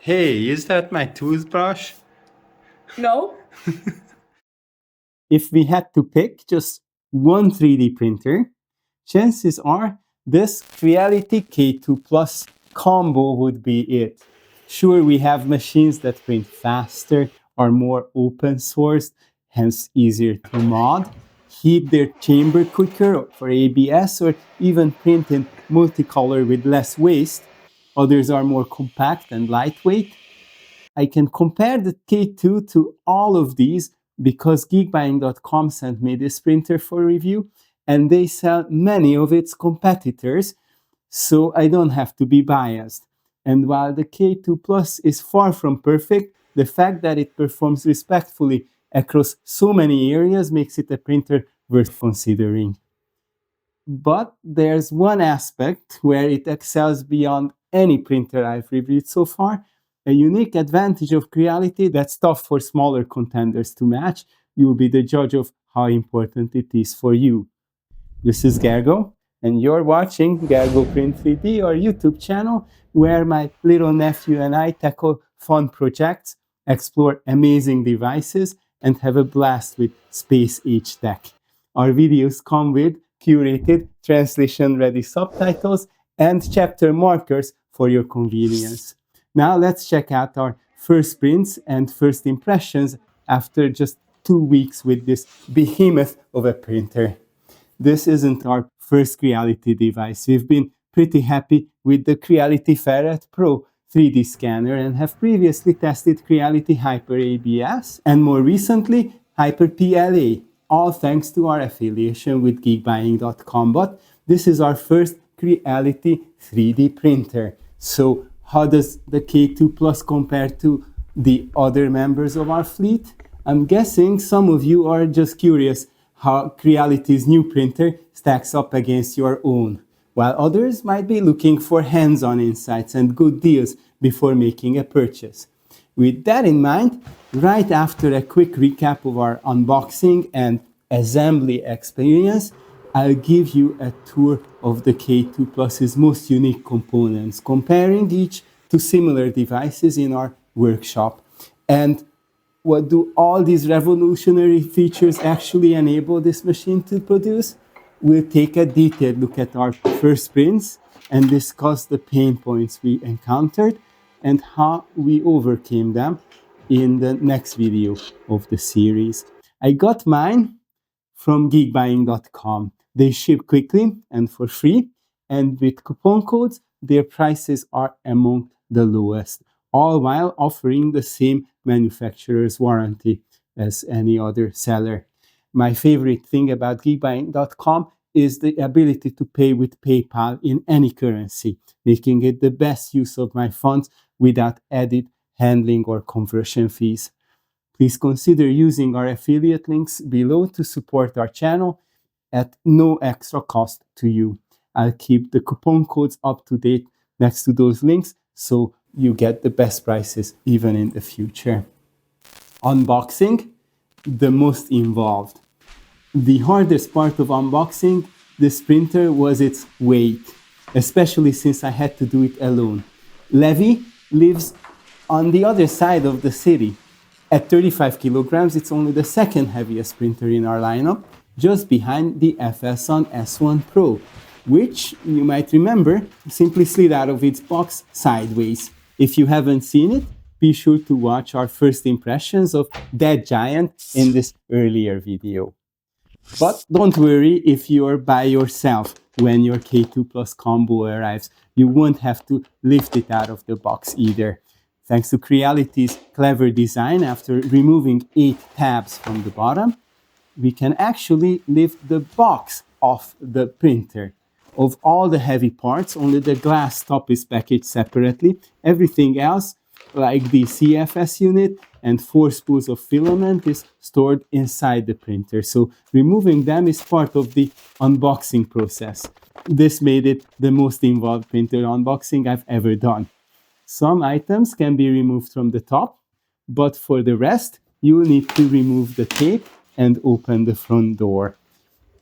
Hey, is that my toothbrush? No? If we had to pick just one 3D printer, chances are this Creality K2 Plus combo would be it. Sure, we have machines that print faster, are more open sourced, hence easier to mod, heat their chamber quicker for ABS, or even print in multicolor with less waste. Others are more compact and lightweight. I can compare the K2 to all of these because geekbuying.com sent me this printer for review, and they sell many of its competitors, so I don't have to be biased. And while the K2 Plus is far from perfect, the fact that it performs respectfully across so many areas makes it a printer worth considering. But there's one aspect where it excels beyond any printer I've reviewed so far, a unique advantage of Creality that's tough for smaller contenders to match. You'll be the judge of how important it is for you. This is Gergo, and you're watching Gergo Print 3D, our YouTube channel, where my little nephew and I tackle fun projects, explore amazing devices, and have a blast with space-age tech. Our videos come with curated, translation-ready subtitles and chapter markers for your convenience. Now let's check out our first prints and first impressions after just 2 weeks with this behemoth of a printer. This isn't our first Creality device. We've been pretty happy with the Creality Ferret Pro 3D scanner and have previously tested Creality Hyper ABS and more recently Hyper PLA, all thanks to our affiliation with geekbuying.com. But this is our first Creality 3D printer. So how does the K2 Plus compare to the other members of our fleet? I'm guessing some of you are just curious how Creality's new printer stacks up against your own, while others might be looking for hands-on insights and good deals before making a purchase. With that in mind, right after a quick recap of our unboxing and assembly experience, I'll give you a tour of the K2 Plus's most unique components, comparing each to similar devices in our workshop. And what do all these revolutionary features actually enable this machine to produce? We'll take a detailed look at our first prints and discuss the pain points we encountered and how we overcame them in the next video of the series. I got mine from geekbuying.com. They ship quickly and for free, and with coupon codes, their prices are among the lowest, all while offering the same manufacturer's warranty as any other seller. My favorite thing about geekbuying.com is the ability to pay with PayPal in any currency, making it the best use of my funds without added handling or conversion fees. Please consider using our affiliate links below to support our channel at no extra cost to you. I'll keep the coupon codes up to date next to those links so you get the best prices even in the future. Unboxing, the most involved. The hardest part of unboxing this printer was its weight, especially since I had to do it alone. Levi lives on the other side of the city. At 35 kilograms, it's only the second heaviest printer in our lineup, just behind the FLSUN S1 Pro, which, you might remember, simply slid out of its box sideways. If you haven't seen it, be sure to watch our first impressions of that giant in this earlier video. But don't worry if you're by yourself when your K2 Plus combo arrives. You won't have to lift it out of the box either. Thanks to Creality's clever design, after removing 8 tabs from the bottom, we can actually lift the box off the printer. Of all the heavy parts, only the glass top is packaged separately. Everything else, like the CFS unit and 4 spools of filament, is stored inside the printer. So removing them is part of the unboxing process. This made it the most involved printer unboxing I've ever done. Some items can be removed from the top, but for the rest, you will need to remove the tape and open the front door.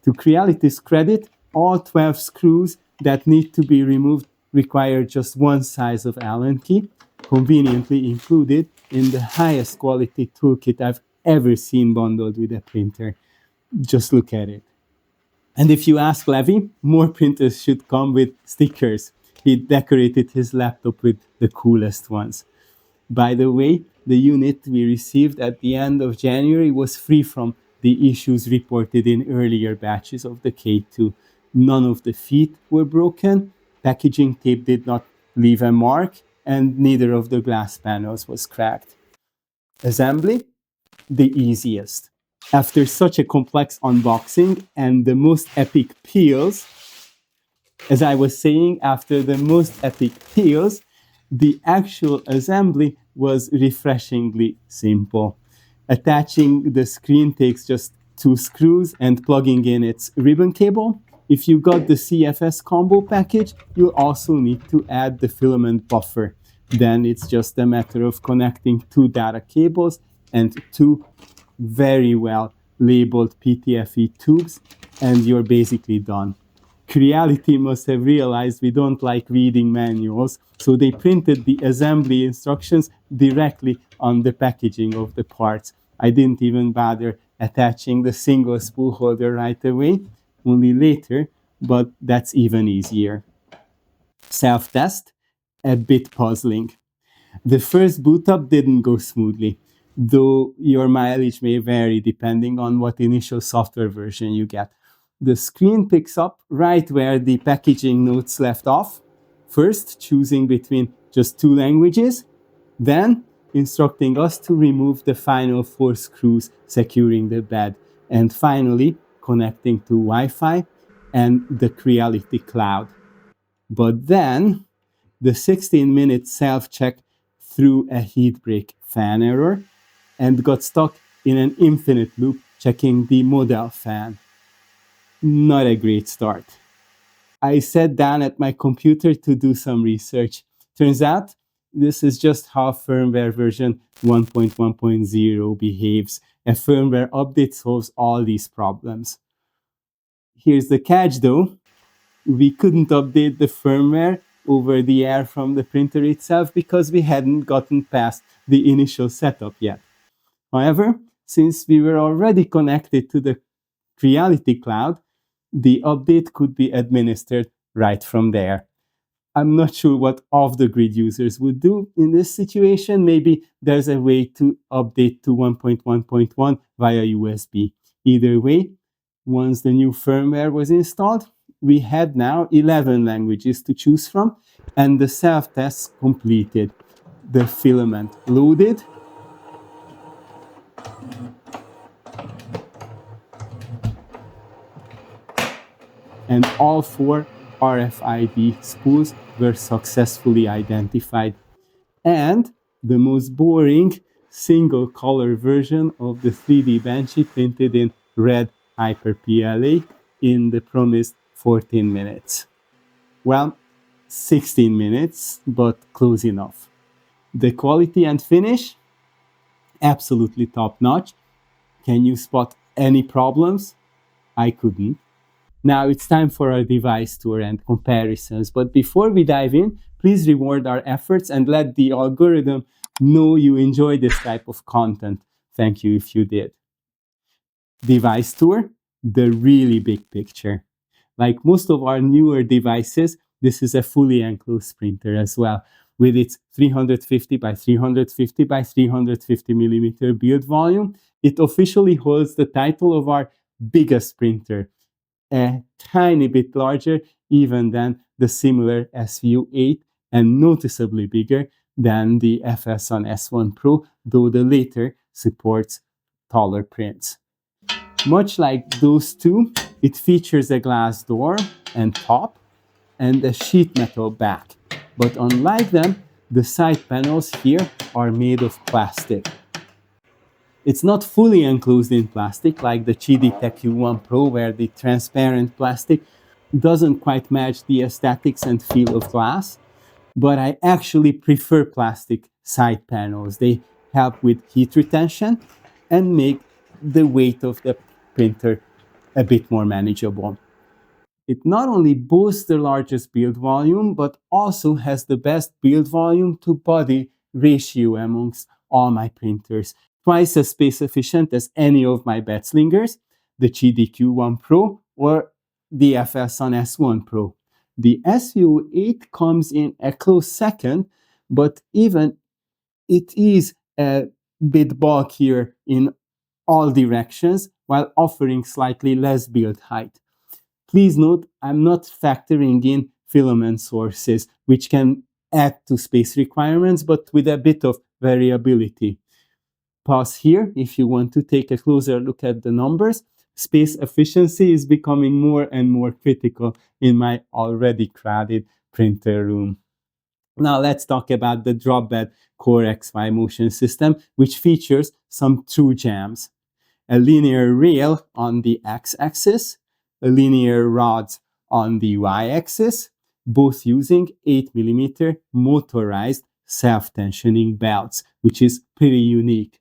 To Creality's credit, all 12 screws that need to be removed require just one size of Allen key. conveniently included in the highest quality toolkit I've ever seen bundled with a printer. Just look at it. And if you ask Levi, more printers should come with stickers. He decorated his laptop with the coolest ones. By the way, the unit we received at the end of January was free from the issues reported in earlier batches of the K2. None of the feet were broken, packaging tape did not leave a mark, and neither of the glass panels was cracked. Assembly? The easiest. After such a complex unboxing and the most epic peels, as I was saying, after the most epic peels, the actual assembly was refreshingly simple. Attaching the screen takes just 2 screws and plugging in its ribbon cable. If you got the CFS combo package, you'll also need to add the filament buffer. Then it's just a matter of connecting 2 data cables and 2 very well labeled PTFE tubes, and you're basically done. Creality must have realized we don't like reading manuals, so they printed the assembly instructions directly on the packaging of the parts. I didn't even bother attaching the single spool holder right away, only later, but that's even easier. Self-test, a bit puzzling. The first boot up didn't go smoothly, though your mileage may vary depending on what initial software version you get. The screen picks up right where the packaging notes left off, first choosing between just 2 languages, then instructing us to remove the final 4 screws securing the bed, and finally connecting to Wi-Fi and the Creality cloud. But then the 16-minute self-check threw a heat break fan error and got stuck in an infinite loop checking the model fan. Not a great start. I sat down at my computer to do some research. Turns out this is just how firmware version 1.1.0 behaves. A firmware update solves all these problems. Here's the catch though. We couldn't update the firmware over the air from the printer itself because we hadn't gotten past the initial setup yet. However, since we were already connected to the Creality cloud, the update could be administered right from there. I'm not sure what off-the-grid users would do in this situation. Maybe there's a way to update to 1.1.1 via USB. Either way, once the new firmware was installed, we had now 11 languages to choose from, and the self-tests completed. The filament loaded, and all 4 RFID spools were successfully identified. And the most boring single color version of the 3D Banshee printed in red Hyper PLA in the promised 14 minutes. Well, 16 minutes, but close enough. The quality and finish, absolutely top notch. Can you spot any problems? I couldn't. Now it's time for our device tour and comparisons. But before we dive in, please reward our efforts and let the algorithm know you enjoy this type of content. Thank you if you did. Device tour, the really big picture. Like most of our newer devices, this is a fully enclosed printer as well, with its 350 by 350 by 350 millimeter build volume. It officially holds the title of our biggest printer, a tiny bit larger even than the similar SV08 and noticeably bigger than the FLSUN S1 Pro, though the later supports taller prints. Much like those two, it features a glass door and top and a sheet metal back. But unlike them, the side panels here are made of plastic. It's not fully enclosed in plastic like the Qidi Tech U1 Pro, where the transparent plastic doesn't quite match the aesthetics and feel of glass, but I actually prefer plastic side panels. They help with heat retention and make the weight of the printer a bit more manageable. It not only boasts the largest build volume, but also has the best build volume to body ratio amongst all my printers. Twice as space efficient as any of my bed slingers, the Qidi Q1 Pro or the FLSUN S1 Pro. The SV08 comes in a close second, but even it is a bit bulkier in all directions while offering slightly less build height. Please note, I'm not factoring in filament sources, which can add to space requirements, but with a bit of variability. Pause here if you want to take a closer look at the numbers. Space efficiency is becoming more and more critical in my already crowded printer room. Now let's talk about the drop bed Core XY motion system, which features some true gems. A linear rail on the x-axis, a linear rods on the y-axis, both using 8mm motorized self-tensioning belts, which is pretty unique.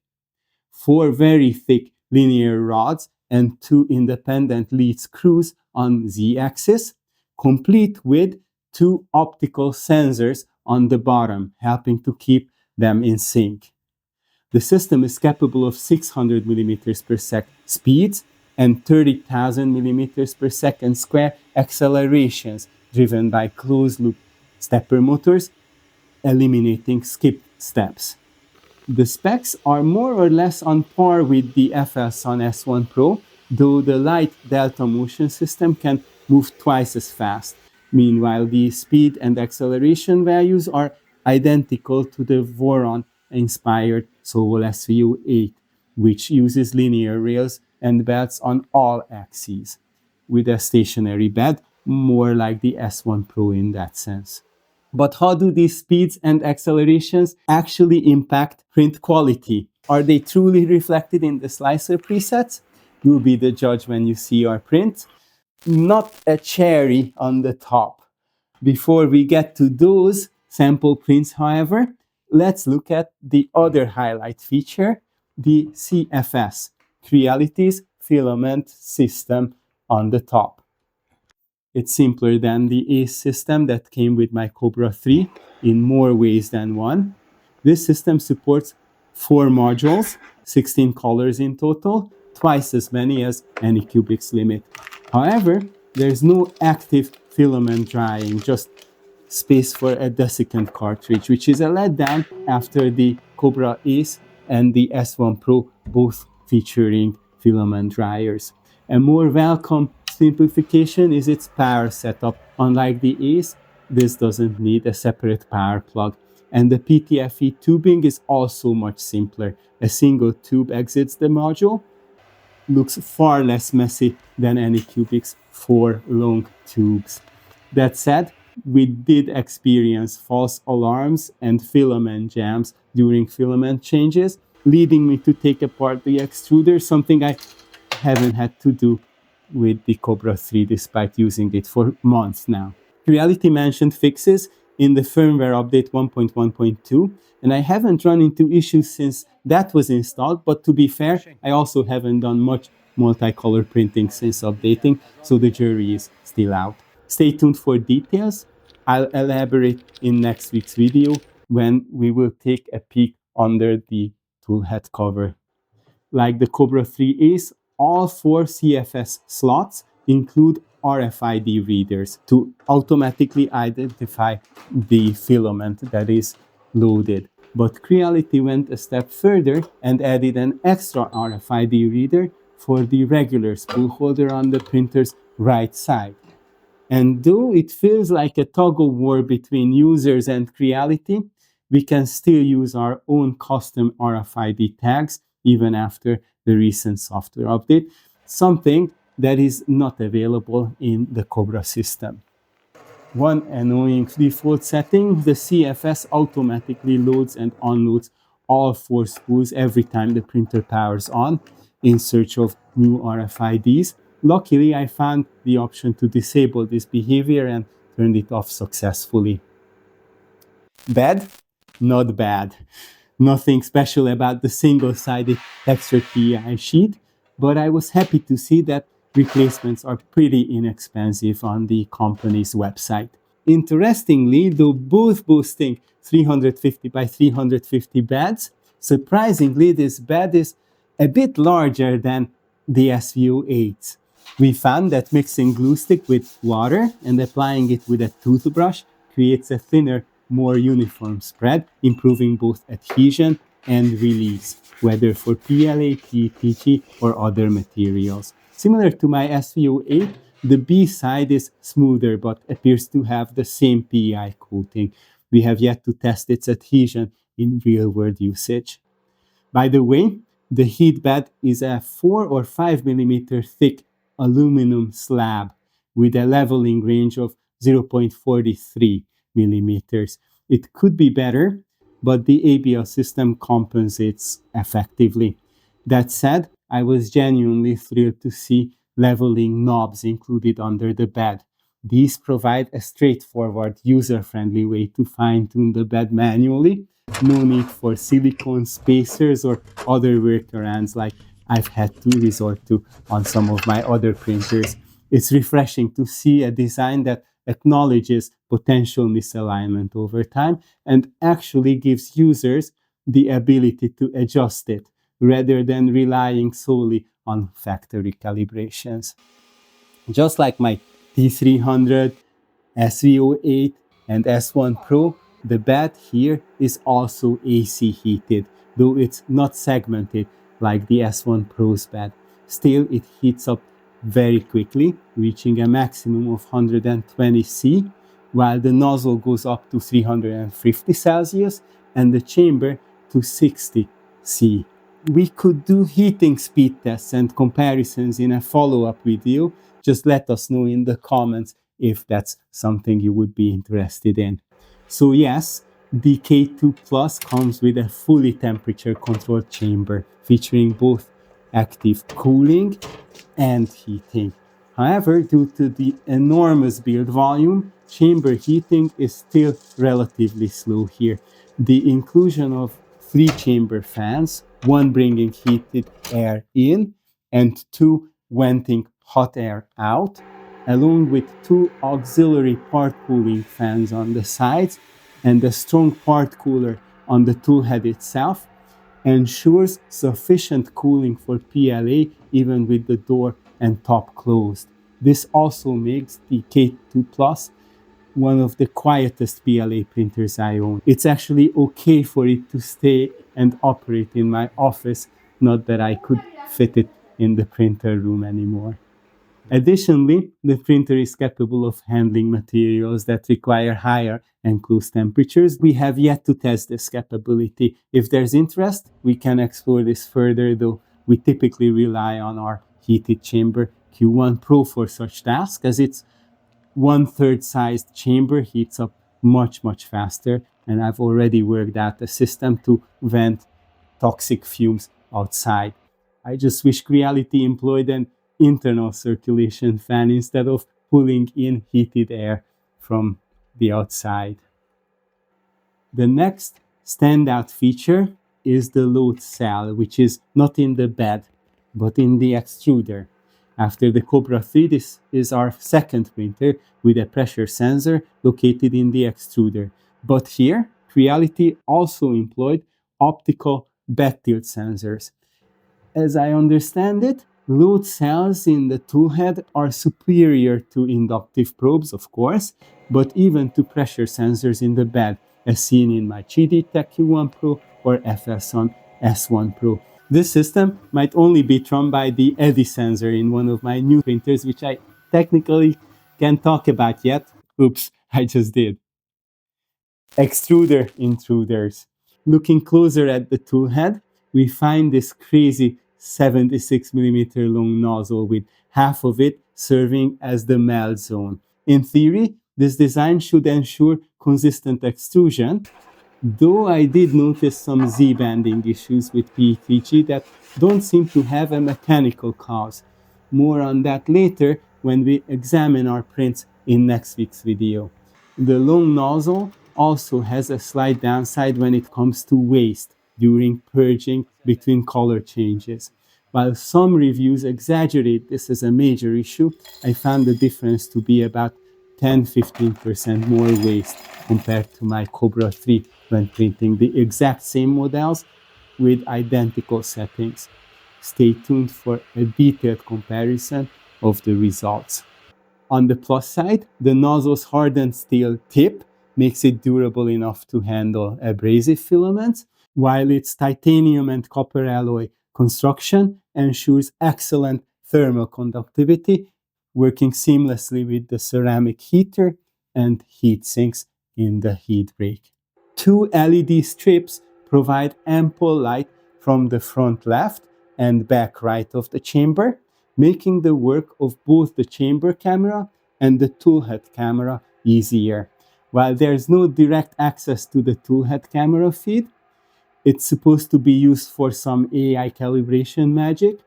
4 very thick linear rods and 2 independent lead screws on z-axis, complete with 2 optical sensors on the bottom, helping to keep them in sync. The system is capable of 600 mm per sec speeds and 30,000 mm per second square accelerations driven by closed-loop stepper motors, eliminating skipped steps. The specs are more or less on par with the FLSUN S1 Pro, though the light delta motion system can move twice as fast. Meanwhile, the speed and acceleration values are identical to the Voron-inspired Sovol SV08, which uses linear rails and belts on all axes, with a stationary bed, more like the S1 Pro in that sense. But how do these speeds and accelerations actually impact print quality? Are they truly reflected in the slicer presets? You'll be the judge when you see our print. Not a cherry on the top. Before we get to those sample prints, however, let's look at the other highlight feature, the CFS, Creality's filament system on the top. It's simpler than the ACE system that came with my Kobra 3 in more ways than one. This system supports 4 modules, 16 colors in total, twice as many as Anycubic's limit. However, there's no active filament drying, just space for a desiccant cartridge, which is a letdown after the Kobra ACE and the S1 Pro, both featuring filament dryers. A more welcome simplification is its power setup. Unlike the ACE, this doesn't need a separate power plug. And the PTFE tubing is also much simpler. A single tube exits the module, looks far less messy than Anycubic's 4 long tubes. That said, we did experience false alarms and filament jams during filament changes, leading me to take apart the extruder, something I haven't had to do with the Kobra 3 despite using it for months now. Creality mentioned fixes in the firmware update 1.1.2, and I haven't run into issues since that was installed, but to be fair, I also haven't done much multicolor printing since updating, so the jury is still out. Stay tuned for details. I'll elaborate in next week's video when we will take a peek under the toolhead cover. Like the Kobra 3 ACE, all 4 CFS slots include RFID readers to automatically identify the filament that is loaded. But Creality went a step further and added an extra RFID reader for the regular spool holder on the printer's right side. And though it feels like a tug-of-war between users and Creality, we can still use our own custom RFID tags even after the recent software update, something that is not available in the Kobra system. One annoying default setting, the CFS automatically loads and unloads all 4 spools every time the printer powers on in search of new RFIDs. Luckily, I found the option to disable this behavior and turned it off successfully. Bad? Not bad. Nothing special about the single-sided textured PEI sheet, but I was happy to see that replacements are pretty inexpensive on the company's website. Interestingly, though both boasting 350 by 350 beds, surprisingly, this bed is a bit larger than the SV08. We found that mixing glue stick with water and applying it with a toothbrush creates a thinner, more uniform spread, improving both adhesion and release, whether for PLA, PETG, or other materials. Similar to my SV08, the B side is smoother but appears to have the same PEI coating. We have yet to test its adhesion in real-world usage. By the way, the heat bed is a 4 or 5 millimeter thick aluminum slab with a leveling range of 0.43 millimeters. It could be better, but the ABL system compensates effectively. That said, I was genuinely thrilled to see leveling knobs included under the bed. These provide a straightforward, user-friendly way to fine-tune the bed manually. No need for silicone spacers or other workarounds like I've had to resort to on some of my other printers. It's refreshing to see a design that acknowledges potential misalignment over time and actually gives users the ability to adjust it rather than relying solely on factory calibrations. Just like my T300, SV08, and S1 Pro, the bed here is also AC heated, though it's not segmented like the S1 Pro's bed. Still, it heats up very quickly, reaching a maximum of 120 C, while the nozzle goes up to 350 Celsius and the chamber to 60 C. We could do heating speed tests and comparisons in a follow-up video. Just let us know in the comments if that's something you would be interested in. So yes, the K2 Plus comes with a fully temperature controlled chamber featuring both active cooling and heating. However, due to the enormous build volume, chamber heating is still relatively slow here. The inclusion of 3-chamber fans, one bringing heated air in and 2 venting hot air out, along with 2 auxiliary part cooling fans on the sides and a strong part cooler on the toolhead itself, ensures sufficient cooling for PLA even with the door and top closed. This also makes the K2 Plus one of the quietest PLA printers I own. It's actually okay for it to stay and operate in my office, not that I could fit it in the printer room anymore. Additionally, the printer is capable of handling materials that require higher and close temperatures. We have yet to test this capability. If there's interest, we can explore this further, though we typically rely on our heated chamber Q1 Pro for such tasks, as its 1/3 sized chamber heats up much faster, and I've already worked out a system to vent toxic fumes outside. I just wish Creality employed an internal circulation fan instead of pulling in heated air from the outside. The next standout feature is the load cell, which is not in the bed, but in the extruder. After the Kobra 3, this is our second printer with a pressure sensor located in the extruder. But here, Creality also employed optical bed tilt sensors. As I understand it, load cells in the toolhead are superior to inductive probes, of course, but even to pressure sensors in the bed, as seen in my Qidi Tech Q1 Pro or FLSUN S1 Pro. This system might only be trumped by the eddy sensor in one of my new printers, which I technically can't talk about yet. Oops, I just did. Extruder Intruders. Looking closer at the toolhead, we find this crazy 76mm long nozzle with half of it serving as the melt zone. In theory, this design should ensure consistent extrusion, though I did notice some Z-banding issues with PETG that don't seem to have a mechanical cause. More on that later when we examine our prints in next week's video. The long nozzle also has a slight downside when it comes to waste during purging between color changes. While some reviews exaggerate this as a major issue, I found the difference to be about 10-15% more waste compared to my Kobra 3 when printing the exact same models with identical settings. Stay tuned for a detailed comparison of the results. On the plus side, the nozzle's hardened steel tip makes it durable enough to handle abrasive filaments, while its titanium and copper alloy construction ensures excellent thermal conductivity, working seamlessly with the ceramic heater and heat sinks in the heat break. Two LED strips provide ample light from the front left and back right of the chamber, making the work of both the chamber camera and the toolhead camera easier. While there's no direct access to the toolhead camera feed, it's supposed to be used for some AI calibration magic.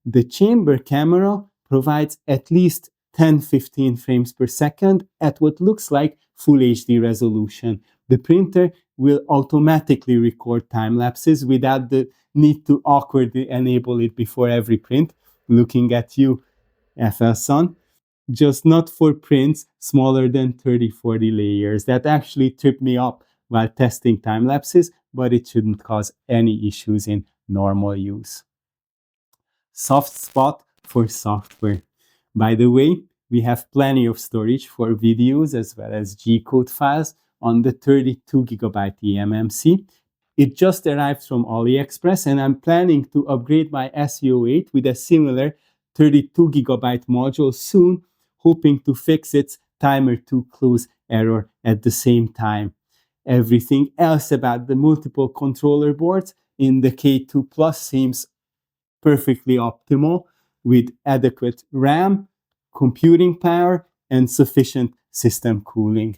The chamber camera provides at least 10-15 frames per second at what looks like full HD resolution. The printer will automatically record time lapses without the need to awkwardly enable it before every print. Looking at you, FLSUN. Just not for prints smaller than 30-40 layers. That actually tripped me up while testing time lapses, but it shouldn't cause any issues in normal use. Soft spot for software. By the way, we have plenty of storage for videos as well as G-code files on the 32GB eMMC. It just arrived from AliExpress, and I'm planning to upgrade my SV08 with a similar 32GB module soon, hoping to fix its timer to close error at the same time. Everything else about the multiple controller boards in the K2 Plus seems perfectly optimal, with adequate RAM, computing power, and sufficient system cooling.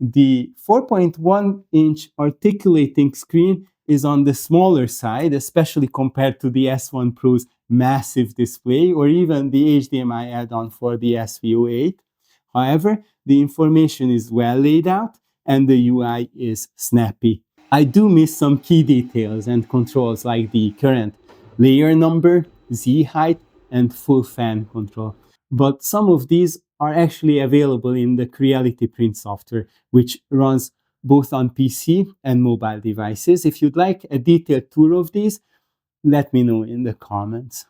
The 4.1-inch articulating screen is on the smaller side, especially compared to the S1 Pro's massive display or even the HDMI add-on for the SV08. However, the information is well laid out and the UI is snappy. I do miss some key details and controls like the current layer number, Z height, and full fan control. But some of these are actually available in the Creality print software, which runs both on PC and mobile devices. If you'd like a detailed tour of these, let me know in the comments.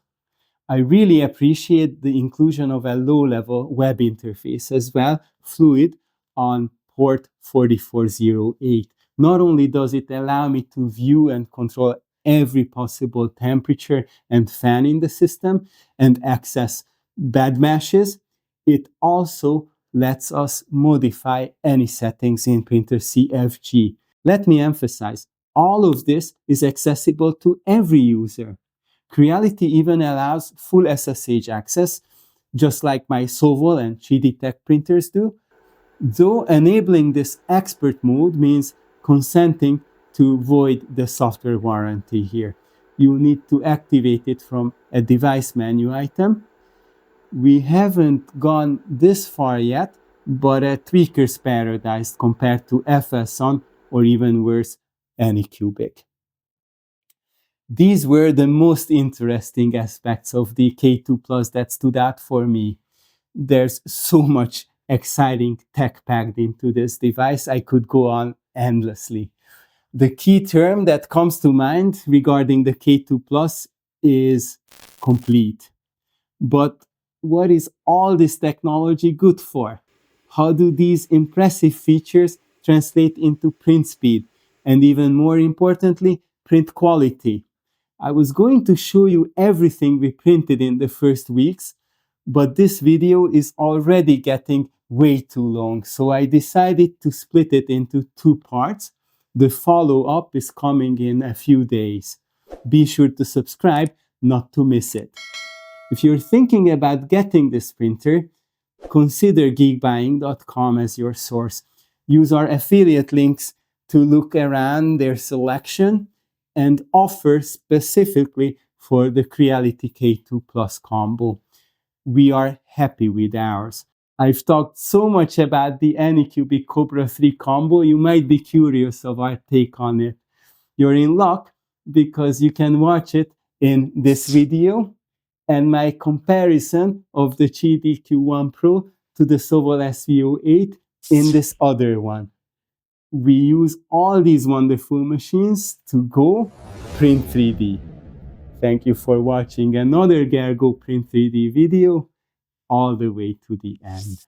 I really appreciate the inclusion of a low-level web interface as well, fluid, on port 4408. Not only does it allow me to view and control every possible temperature and fan in the system and access bed meshes, it also lets us modify any settings in printer CFG. Let me emphasize, all of this is accessible to every user. Creality even allows full SSH access, just like my Sovol and Qidi Tech printers do, though enabling this expert mode means consenting to void the software warranty here. You need to activate it from a device menu item. We haven't gone this far yet, but a tweaker's paradise compared to FLSUN or even worse, Anycubic. These were the most interesting aspects of the K2 Plus that stood out for me. There's so much exciting tech packed into this device. I could go on endlessly. The key term that comes to mind regarding the K2 Plus is complete. But what is all this technology good for? How do these impressive features translate into print speed? And even more importantly, print quality? I was going to show you everything we printed in the first weeks, but this video is already getting way too long, so I decided to split it into two parts. The follow-up is coming in a few days. Be sure to subscribe not to miss it. If you're thinking about getting this printer, consider geekbuying.com as your source. Use our affiliate links to look around their selection and offer specifically for the Creality K2 Plus combo. We are happy with ours. I've talked so much about the Anycubic Kobra 3 combo, you might be curious of our take on it. You're in luck because you can watch it in this video and my comparison of the Qidi Q1 Pro to to the Sovol SV08 in this other one. We use all these wonderful machines to go print 3D. Thank you for watching another Gergo Print 3D video all the way to the end.